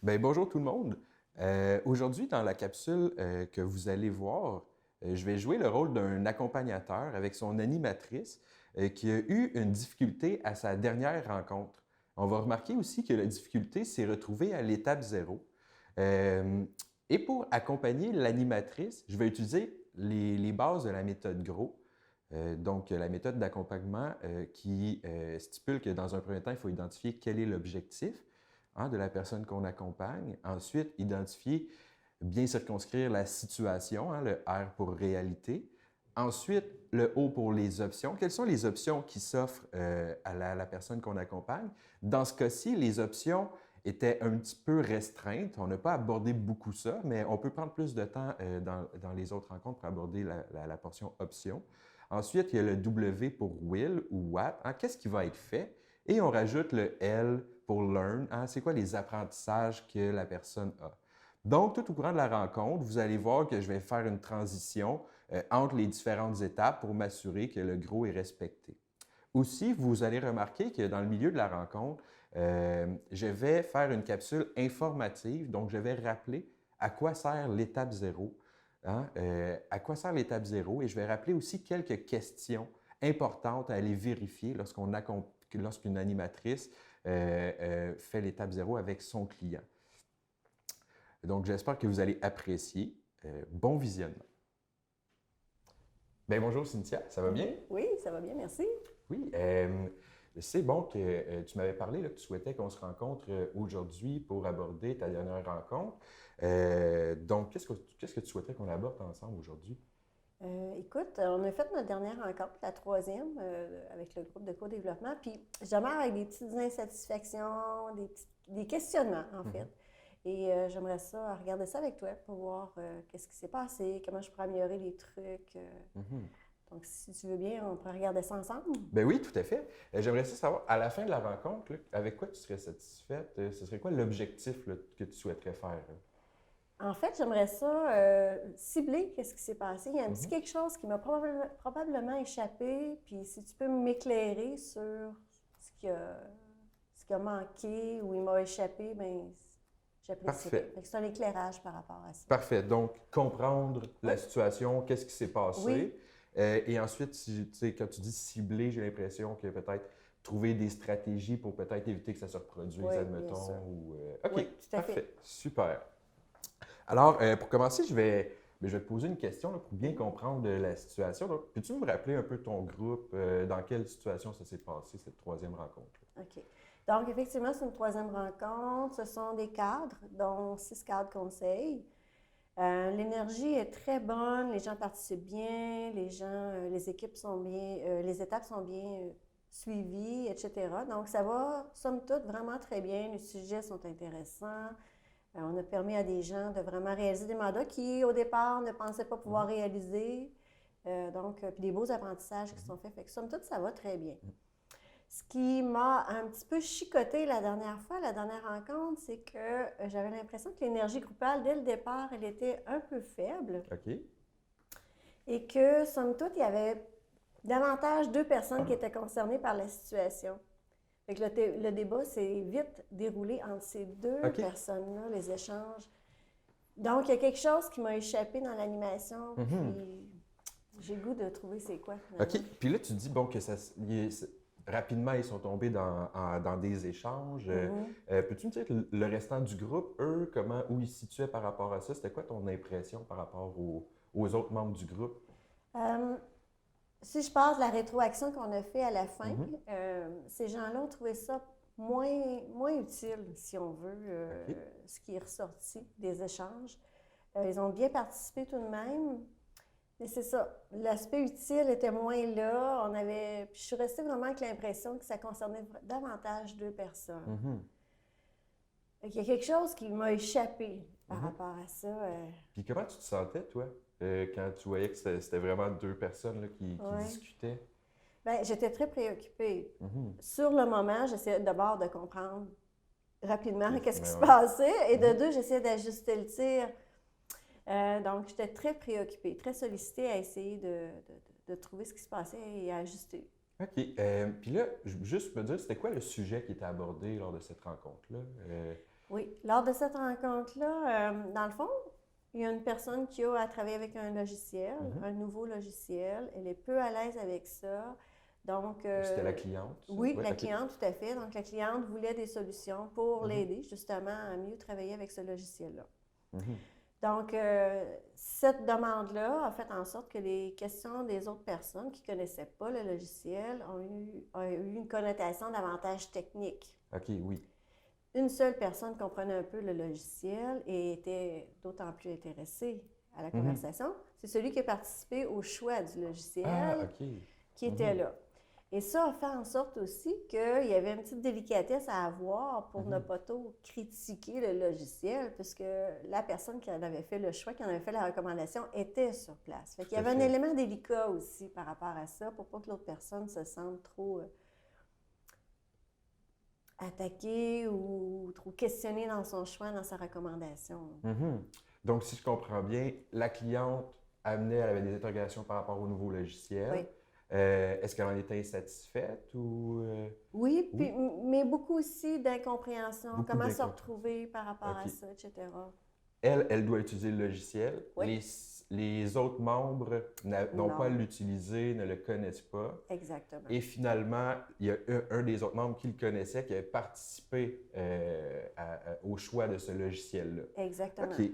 Bien, bonjour tout le monde. Aujourd'hui, dans la capsule que vous allez voir, je vais jouer le rôle d'un accompagnateur avec son animatrice qui a eu une difficulté à sa dernière rencontre. On va remarquer aussi que la difficulté s'est retrouvée à l'étape zéro. Euh, et pour accompagner l'animatrice, je vais utiliser les bases de la méthode GROW. Donc, la méthode d'accompagnement qui stipule que dans un premier temps, il faut identifier quel est l'objectif de la personne qu'on accompagne. Ensuite, identifier, bien circonscrire la situation, le R pour réalité. Ensuite, le O pour les options. Quelles sont les options qui s'offrent à la personne qu'on accompagne? Dans ce cas-ci, les options étaient un petit peu restreintes. On n'a pas abordé beaucoup ça, mais on peut prendre plus de temps dans les autres rencontres pour aborder la portion options. Ensuite, il y a le W pour will ou what. Qu'est-ce qui va être fait? Et on rajoute le L pour learn. C'est quoi les apprentissages que la personne a? Donc, tout au courant de la rencontre, vous allez voir que je vais faire une transition entre les différentes étapes pour m'assurer que le gros est respecté. Aussi, vous allez remarquer que dans le milieu de la rencontre, je vais faire une capsule informative. Donc, je vais rappeler à quoi sert l'étape zéro. À quoi sert l'étape zéro? Et je vais rappeler aussi quelques questions importantes à aller vérifier lorsqu'une animatrice fait l'étape zéro avec son client. Donc, j'espère que vous allez apprécier. Bon visionnement. Bien, bonjour Cynthia, ça va bien? Oui, ça va bien, merci. Oui, c'est bon que tu m'avais parlé là, que tu souhaitais qu'on se rencontre aujourd'hui pour aborder ta dernière rencontre. Donc, qu'est-ce que tu souhaiterais qu'on aborde ensemble aujourd'hui? Écoute, on a fait notre dernière rencontre, la troisième, avec le groupe de co-développement, puis j'aimerais avec des petites insatisfactions, des questionnements, en fait. Et j'aimerais ça, regarder ça avec toi pour voir qu'est-ce qui s'est passé, comment je pourrais améliorer les trucs. Donc, si tu veux bien, on pourrait regarder ça ensemble. Ben oui, tout à fait. J'aimerais ça savoir, à la fin de la rencontre, là, avec quoi tu serais satisfaite? Ce serait quoi l'objectif là, que tu souhaiterais faire? En fait, j'aimerais ça cibler qu'est-ce qui s'est passé. Il y a un petit quelque chose qui m'a probablement échappé, puis si tu peux m'éclairer sur ce qui a manqué ou il m'a échappé, bien, j'apprécierais. Parfait. C'est un éclairage par rapport à ça. Parfait. Donc, comprendre la Oui. situation, qu'est-ce qui s'est passé. Oui. Et ensuite, quand tu dis cibler, j'ai l'impression que peut-être trouver des stratégies pour peut-être éviter que ça se reproduise, Oui, bien sûr. admettons. OK, Oui, tout à fait. parfait. Super. Alors, pour commencer, je vais te poser une question là, pour bien comprendre la situation. Donc, peux-tu me rappeler un peu ton groupe, dans quelle situation ça s'est passé, cette troisième rencontre? OK. Donc, effectivement, c'est une troisième rencontre. Ce sont des cadres, dont 6 cadres conseils. L'énergie est très bonne, les gens participent bien, les équipes sont bien, les étapes sont bien suivies, etc. Donc, ça va, somme toute, vraiment très bien. Les sujets sont intéressants. On a permis à des gens de vraiment réaliser des mandats qui, au départ, ne pensaient pas pouvoir réaliser. Puis des beaux apprentissages qui sont faits. Fait que, somme toute, ça va très bien. Ce qui m'a un petit peu chicoté la dernière fois, la dernière rencontre, c'est que j'avais l'impression que l'énergie groupale, dès le départ, elle était un peu faible. OK. Et que, somme toute, il y avait davantage 2 personnes qui étaient concernées par la situation. Fait que le débat s'est vite déroulé entre ces 2 personnes-là, les échanges. Donc, il y a quelque chose qui m'a échappé dans l'animation, puis j'ai le goût de trouver c'est quoi, finalement. OK. Puis là, tu dis, bon, que rapidement, ils sont tombés dans des échanges. Peux-tu me dire que le restant du groupe, eux, où ils se situaient par rapport à ça? C'était quoi ton impression par rapport aux autres membres du groupe? Si je passe la rétroaction qu'on a fait à la fin, ces gens-là ont trouvé ça moins utile, si on veut, ce qui est ressorti des échanges. Ils ont bien participé tout de même, mais c'est ça. L'aspect utile était moins là. Puis je suis restée vraiment avec l'impression que ça concernait davantage 2 personnes. Il y a quelque chose qui m'a échappé par rapport à ça. Puis comment tu te sentais, toi, quand tu voyais que c'était vraiment 2 personnes là, qui discutaient? Bien, j'étais très préoccupée. Sur le moment, j'essayais d'abord de comprendre rapidement qu'est-ce qui se passait, et de 2, j'essayais d'ajuster le tir. Donc, j'étais très préoccupée, très sollicitée à essayer de trouver ce qui se passait et à ajuster. OK. Puis là, juste me dire, c'était quoi le sujet qui était abordé lors de cette rencontre-là? Oui, Lors de cette rencontre-là, dans le fond, il y a une personne qui a à travailler avec un logiciel, un nouveau logiciel. Elle est peu à l'aise avec ça. Donc, C'était la cliente, ça? oui, Ouais, la OK. cliente, tout à fait. Donc, la cliente voulait des solutions pour l'aider, justement, à mieux travailler avec ce logiciel-là. Donc, cette demande-là a fait en sorte que les questions des autres personnes qui ne connaissaient pas le logiciel ont eu une connotation davantage technique. OK, oui. Une seule personne comprenait un peu le logiciel et était d'autant plus intéressée à la conversation. C'est celui qui a participé au choix du logiciel qui était là. Et ça a fait en sorte aussi qu'il y avait une petite délicatesse à avoir pour ne pas trop critiquer le logiciel, puisque la personne qui en avait fait le choix, qui en avait fait la recommandation, était sur place. Fait qu'il y avait un élément délicat aussi par rapport à ça, pour pas que l'autre personne se sente trop attaquée ou trop questionnée dans son choix, dans sa recommandation. Donc, si je comprends bien, la cliente elle avait des interrogations par rapport au nouveau logiciel. Oui. Est-ce qu'elle en était insatisfaite ou... Oui, puis, mais beaucoup aussi d'incompréhension, Beaucoup comment se retrouver par rapport à ça, etc. Elle doit utiliser le logiciel. Oui. Les autres membres n'ont pas à l'utiliser, ne le connaissent pas. Exactement. Et finalement, il y a un des autres membres qui le connaissait, qui avait participé au choix de ce logiciel-là. Exactement. OK.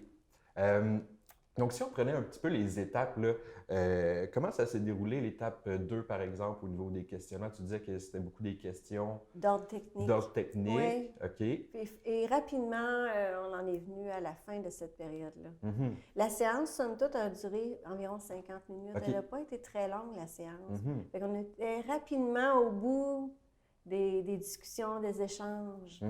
Donc, si on prenait un petit peu les étapes, là, comment ça s'est déroulé, l'étape 2, par exemple, au niveau des questionnements? Tu disais que c'était beaucoup des questions d'ordre technique. D'ordre technique, oui. OK. Et rapidement, on en est venu à la fin de cette période-là. La séance, somme toute, a duré environ 50 minutes. Elle n'a pas été très longue, la séance. Fait qu'on était rapidement au bout des discussions, des échanges.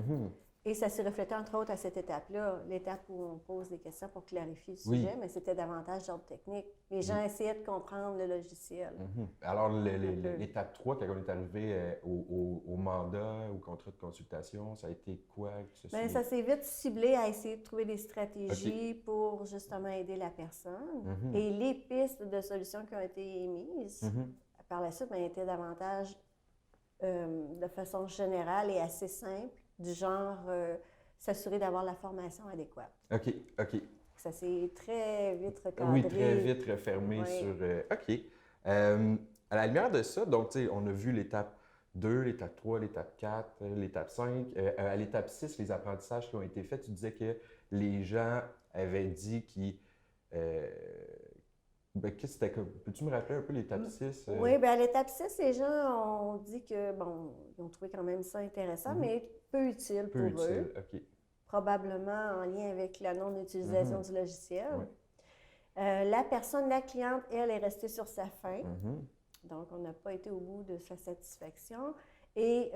Et ça s'est reflété, entre autres, à cette étape-là, l'étape où on pose des questions pour clarifier le sujet, mais c'était davantage d'ordre technique. Les gens essayaient de comprendre le logiciel. Alors, l'étape 3, quand on est arrivé au mandat, au contrat de consultation, ça a été quoi? Bien, ça s'est vite ciblé à essayer de trouver des stratégies pour justement aider la personne. Et les pistes de solutions qui ont été émises, par la suite, étaient davantage de façon générale et assez simple, du genre s'assurer d'avoir la formation adéquate. OK. Ça s'est très vite recadré. Oui, très vite refermé sur... OK. À la lumière de ça, donc, tu sais, on a vu l'étape 2, l'étape 3, l'étape 4, l'étape 5. À l'étape 6, les apprentissages qui ont été faits, tu disais que les gens avaient dit qu'ils... Peux-tu me rappeler un peu l'étape 6? Oui, bien à l'étape 6, les gens ont dit que, bon, ils ont trouvé quand même ça intéressant, mais peu utile pour eux. OK. Probablement en lien avec la non-utilisation du logiciel. La personne, la cliente, elle, est restée sur sa faim. Donc, on n'a pas été au bout de sa satisfaction. Et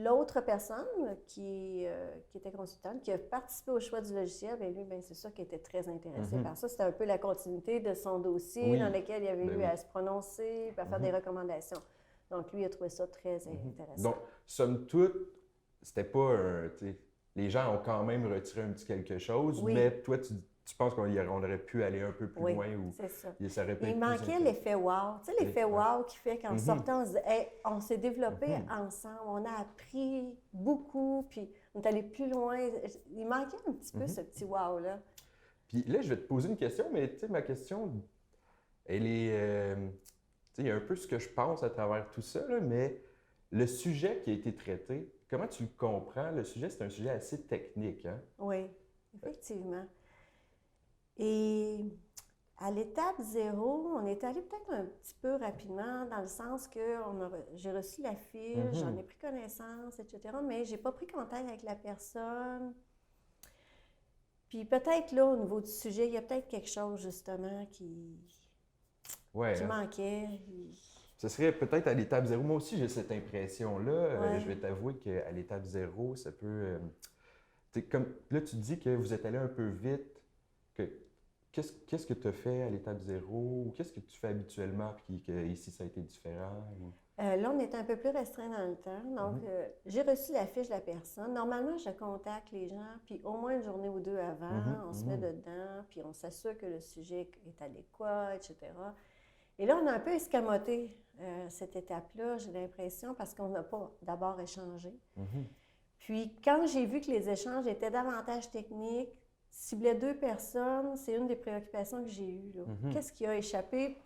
l'autre personne qui était consultante, qui a participé au choix du logiciel, bien lui, bien, c'est sûr qu'il était très intéressé par ça. C'était un peu la continuité de son dossier dans lequel il avait eu à se prononcer, à faire des recommandations. Donc, lui, il a trouvé ça très intéressant. Donc, somme toute, c'était pas un... Les gens ont quand même retiré un petit quelque chose, mais toi, tu penses qu'on aurait pu aller un peu plus loin? Ou c'est ça. Ça aurait pu il manquait l'effet wow. Tu sais, l'effet wow qui fait qu'en sortant, on se dit hey, on s'est développé ensemble, on a appris beaucoup, puis on est allé plus loin. Il manquait un petit peu ce petit wow-là. Puis là, je vais te poser une question, mais tu sais, ma question, elle est... tu sais, il y a un peu ce que je pense à travers tout ça, là, mais le sujet qui a été traité, comment tu le comprends? Le sujet, c'est un sujet assez technique, hein? Oui, effectivement. Et à l'étape 0, on est allé peut-être un petit peu rapidement dans le sens que j'ai reçu la fiche, j'en ai pris connaissance, etc., mais je n'ai pas pris contact avec la personne. Puis peut-être là, au niveau du sujet, il y a peut-être quelque chose justement qui manquait. Ce serait peut-être à l'étape 0. Moi aussi, j'ai cette impression-là. Je vais t'avouer qu'à l'étape 0, ça peut... comme là, tu dis que vous êtes allé un peu vite. Qu'est-ce que tu as fait à l'étape 0? Ou qu'est-ce que tu fais habituellement puis qu'ici, ça a été différent? Là, on était un peu plus restreint dans le temps. Donc, j'ai reçu la fiche de la personne. Normalement, je contacte les gens, puis au moins une journée ou deux avant, on se met dedans, puis on s'assure que le sujet est adéquat, etc. Et là, on a un peu escamoté cette étape-là, j'ai l'impression, parce qu'on n'a pas d'abord échangé. Puis, quand j'ai vu que les échanges étaient davantage techniques, ciblaient 2 personnes, c'est une des préoccupations que j'ai eues, là. Qu'est-ce qui a échappé?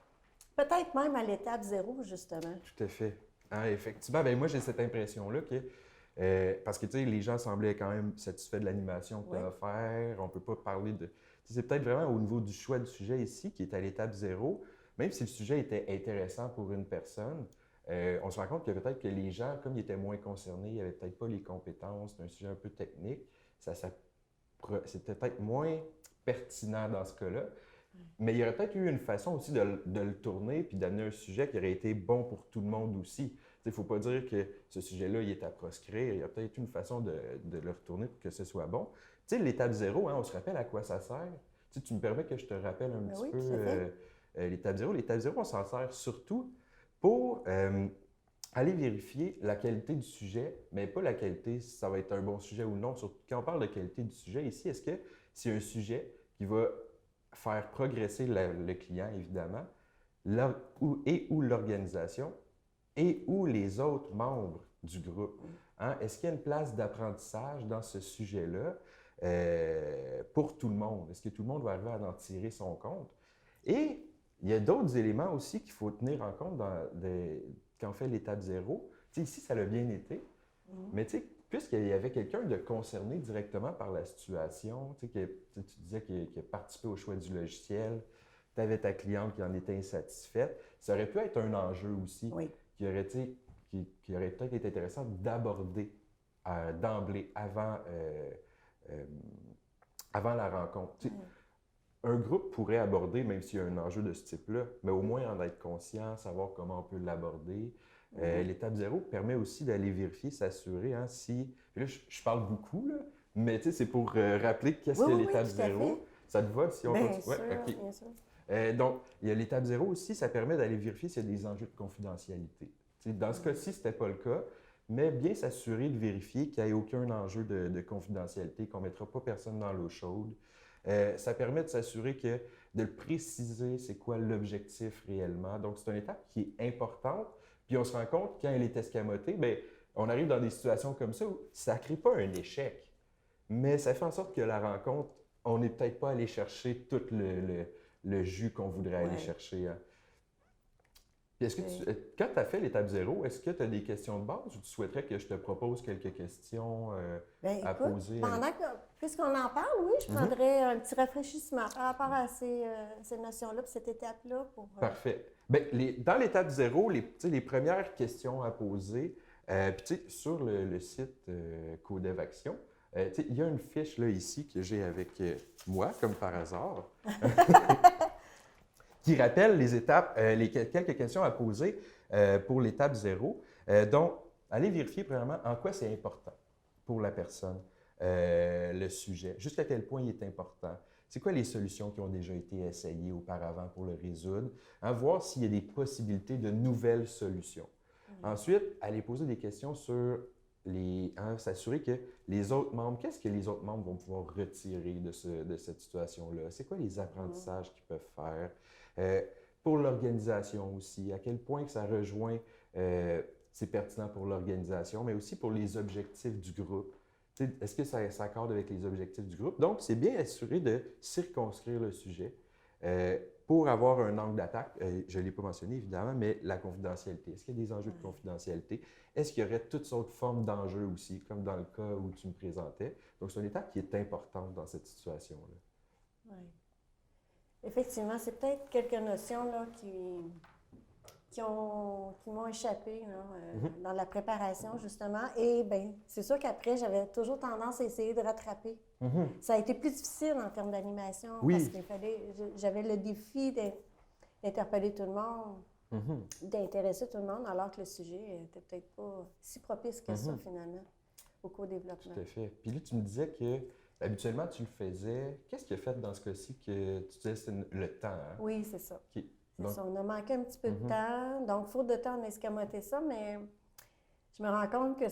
Peut-être même à l'étape 0, justement. Tout à fait. Hein, effectivement, ben moi, j'ai cette impression-là que, parce que, tu sais, les gens semblaient quand même satisfaits de l'animation que tu as offert. On peut pas parler de... C'est peut-être vraiment au niveau du choix du sujet ici, qui est à l'étape 0. Même si le sujet était intéressant pour une personne, on se rend compte que peut-être que les gens, comme ils étaient moins concernés, ils n'avaient peut-être pas les compétences, c'est un sujet un peu technique, c'était peut-être moins pertinent dans ce cas-là. Mais il y aurait peut-être eu une façon aussi de le tourner puis d'amener un sujet qui aurait été bon pour tout le monde aussi. Il ne faut pas dire que ce sujet-là, il est à proscrire. Il y a peut-être une façon de le retourner pour que ce soit bon. Tu sais, l'étape 0, hein, on se rappelle à quoi ça sert. Tu me permets que je te rappelle un petit peu l'étape 0. L'étape 0, on s'en sert surtout pour aller vérifier la qualité du sujet, mais pas la qualité si ça va être un bon sujet ou non. Surtout quand on parle de qualité du sujet ici, est-ce que c'est un sujet qui va faire progresser le client, évidemment, ou l'organisation, et ou les autres membres du groupe. Hein? Est-ce qu'il y a une place d'apprentissage dans ce sujet-là pour tout le monde? Est-ce que tout le monde va arriver à en tirer son compte? Et il y a d'autres éléments aussi qu'il faut tenir en compte quand on fait l'étape 0. Tu sais, ici, ça l'a bien été, mais tu sais, puisqu'il y avait quelqu'un de concerné directement par la situation, tu disais qu'il a participé au choix du logiciel, tu avais ta cliente qui en était insatisfaite, ça aurait pu être un enjeu aussi qui aurait peut-être été intéressant d'aborder d'emblée avant la rencontre. Un groupe pourrait aborder, même s'il y a un enjeu de ce type-là, mais au moins en être conscient, savoir comment on peut l'aborder. L'étape 0 permet aussi d'aller vérifier, s'assurer si... Puis là, je parle beaucoup, là, mais c'est pour rappeler qu'est-ce que l'étape 0. Ça te va si on continue? Sûr, bien sûr. Donc, il y a l'étape 0 aussi, ça permet d'aller vérifier s'il y a des enjeux de confidentialité. Dans ce cas-ci, ce n'était pas le cas, mais bien s'assurer de vérifier qu'il n'y ait aucun enjeu de confidentialité, qu'on ne mettra pas personne dans l'eau chaude. Ça permet de s'assurer de le préciser, c'est quoi l'objectif réellement. Donc, c'est une étape qui est importante. Puis on se rend compte, quand elle est escamotée, bien, on arrive dans des situations comme ça où ça ne crée pas un échec, mais ça fait en sorte que la rencontre, on n'est peut-être pas allé chercher tout le jus qu'on voudrait aller chercher. Hein. Puis est-ce que quand tu as fait l'étape 0, est-ce que tu as des questions de base ou tu souhaiterais que je te propose quelques questions à poser? Puisqu'on en parle, oui, je prendrais un petit rafraîchissement par rapport à ces notions-là, puis cette étape-là. Parfait. Bien, dans l'étape 0, les premières questions à poser, puis sur le site Codev Action, il y a une fiche là, ici que j'ai avec moi, comme par hasard, qui rappelle les étapes, quelques questions à poser pour l'étape 0. Donc, allez vérifier premièrement en quoi c'est important pour la personne, le sujet, jusqu'à quel point il est important. C'est quoi les solutions qui ont déjà été essayées auparavant pour le résoudre? Hein, voir s'il y a des possibilités de nouvelles solutions. Ensuite, aller poser des questions sur s'assurer que les autres membres, qu'est-ce que les autres membres vont pouvoir retirer de cette situation-là? C'est quoi les apprentissages qu'ils peuvent faire? Pour l'organisation aussi, à quel point que ça rejoint, c'est pertinent pour l'organisation, mais aussi pour les objectifs du groupe. Est-ce que ça s'accorde avec les objectifs du groupe? Donc, c'est bien assuré de circonscrire le sujet pour avoir un angle d'attaque. Je ne l'ai pas mentionné, évidemment, mais la confidentialité. Est-ce qu'il y a des enjeux de confidentialité? Est-ce qu'il y aurait toutes autres formes d'enjeux aussi, comme dans le cas où tu me présentais? Donc, c'est une étape qui est importante dans cette situation-là. Oui. Effectivement, c'est peut-être quelques notions là, qui m'ont échappé là, dans la préparation, justement. Et bien, c'est sûr qu'après, j'avais toujours tendance à essayer de rattraper. Ça a été plus difficile en termes d'animation parce qu'il j'avais le défi d'interpeller tout le monde, d'intéresser tout le monde, alors que le sujet n'était peut-être pas si propice que ça, finalement, au co-développement. Tout à fait. Puis là, tu me disais que habituellement, tu le faisais. Qu'est-ce qui a fait dans ce cas-ci que tu disais c'est le temps? Hein? Oui, c'est ça. Okay. Ça, on a manqué un petit peu de temps. Donc, faute de temps, on a escamoté ça, mais je me rends compte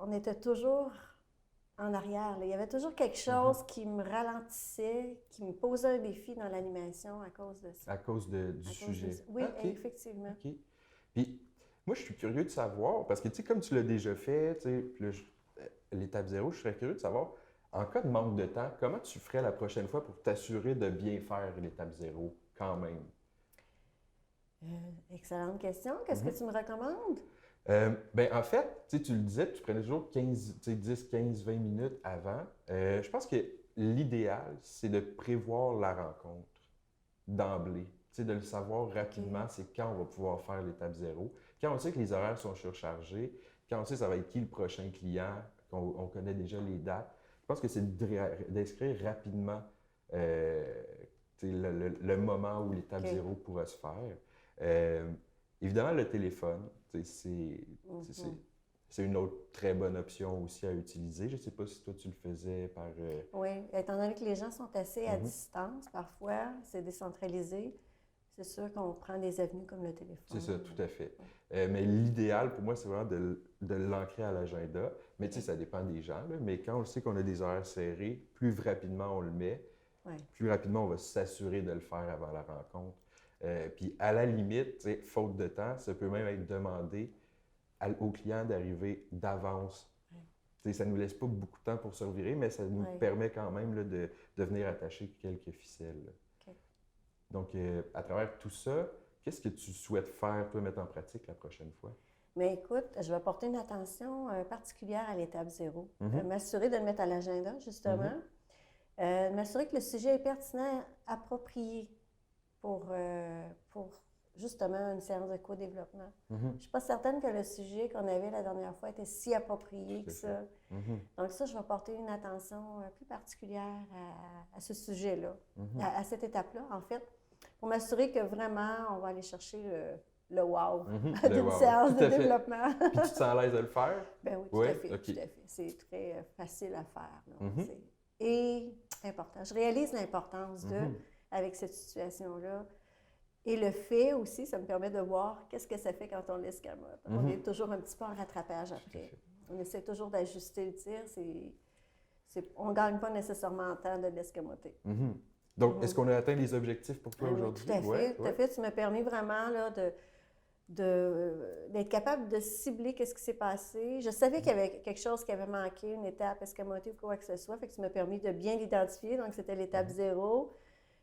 on était toujours en arrière. Là. Il y avait toujours quelque chose qui me ralentissait, qui me posait un défi dans l'animation à cause de ça. À cause du sujet. Oui, effectivement. OK. Puis, moi, je suis curieux de savoir, parce que, tu sais, comme tu l'as déjà fait, tu sais, l'étape 0, je serais curieux de savoir, en cas de manque de temps, comment tu ferais la prochaine fois pour t'assurer de bien faire l'étape 0 quand même? Excellente question. Qu'est-ce que tu me recommandes? Ben, en fait, tu le disais, tu prenais toujours 10, 15, 20 minutes avant. Je pense que l'idéal, c'est de prévoir la rencontre d'emblée. De le savoir rapidement, c'est quand on va pouvoir faire l'étape 0. Quand on sait que les horaires sont surchargés, quand on sait ça va être qui le prochain client, qu'on connaît déjà les dates, je pense que c'est d'inscrire rapidement le moment où l'étape 0 pourra se faire. Évidemment, le téléphone, c'est une autre très bonne option aussi à utiliser. Je ne sais pas si toi, tu le faisais par... Oui, étant donné que les gens sont assez à distance, parfois, c'est décentralisé. C'est sûr qu'on prend des avenues comme le téléphone. C'est ça, tout à fait. Mais l'idéal, pour moi, c'est vraiment de l'ancrer à l'agenda. Mais tu sais, ça dépend des gens. Là. Mais quand on sait qu'on a des horaires serrés, plus rapidement on le met, plus rapidement on va s'assurer de le faire avant la rencontre. Puis à la limite, faute de temps, ça peut même être demandé au client d'arriver d'avance. Ça ne nous laisse pas beaucoup de temps pour se revirer, mais ça nous permet quand même là, de venir attacher quelques ficelles. Donc, à travers tout ça, qu'est-ce que tu souhaites faire, toi, mettre en pratique la prochaine fois? Mais écoute, je vais porter une attention particulière à l'étape 0. M'assurer de le mettre à l'agenda, justement. M'assurer que le sujet est pertinent, approprié pour justement une séance de co-développement. Je ne suis pas certaine que le sujet qu'on avait la dernière fois était si approprié que ça. Donc ça, je vais porter une attention plus particulière à ce sujet-là, à cette étape-là, en fait, pour m'assurer que vraiment, on va aller chercher le wow d'une séance de développement. Puis tu te sens à l'aise de le faire? Ben oui, tout à fait. Tout à fait. C'est très facile à faire. Et important. Je réalise l'importance avec cette situation-là. Et le fait aussi, ça me permet de voir qu'est-ce que ça fait quand on l'escamote. On est toujours un petit peu en rattrapage après. On essaie toujours d'ajuster le tir. On ne gagne pas nécêtre en temps de l'escamoter. Donc, est-ce qu'on a atteint les objectifs pour toi aujourd'hui? Tout à fait. Tout à fait. Tu m'as permis vraiment là, d'être capable de cibler qu'est-ce qui s'est passé. Je savais qu'il y avait quelque chose qui avait manqué, une étape escamotée ou quoi que ce soit. Fait que tu m'as permis de bien l'identifier. Donc, c'était l'étape 0.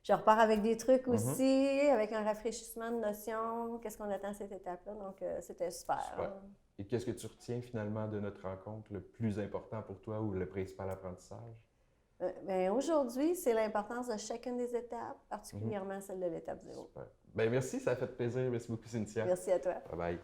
Je repars avec des trucs aussi, avec un rafraîchissement de notions. Qu'est-ce qu'on attend à cette étape-là? Donc, c'était super. Et qu'est-ce que tu retiens finalement de notre rencontre, le plus important pour toi ou le principal apprentissage? Bien, aujourd'hui, c'est l'importance de chacune des étapes, particulièrement celle de l'étape 0. Super. Bien, merci, ça a fait plaisir. Merci beaucoup, Cynthia. Merci à toi. Bye bye.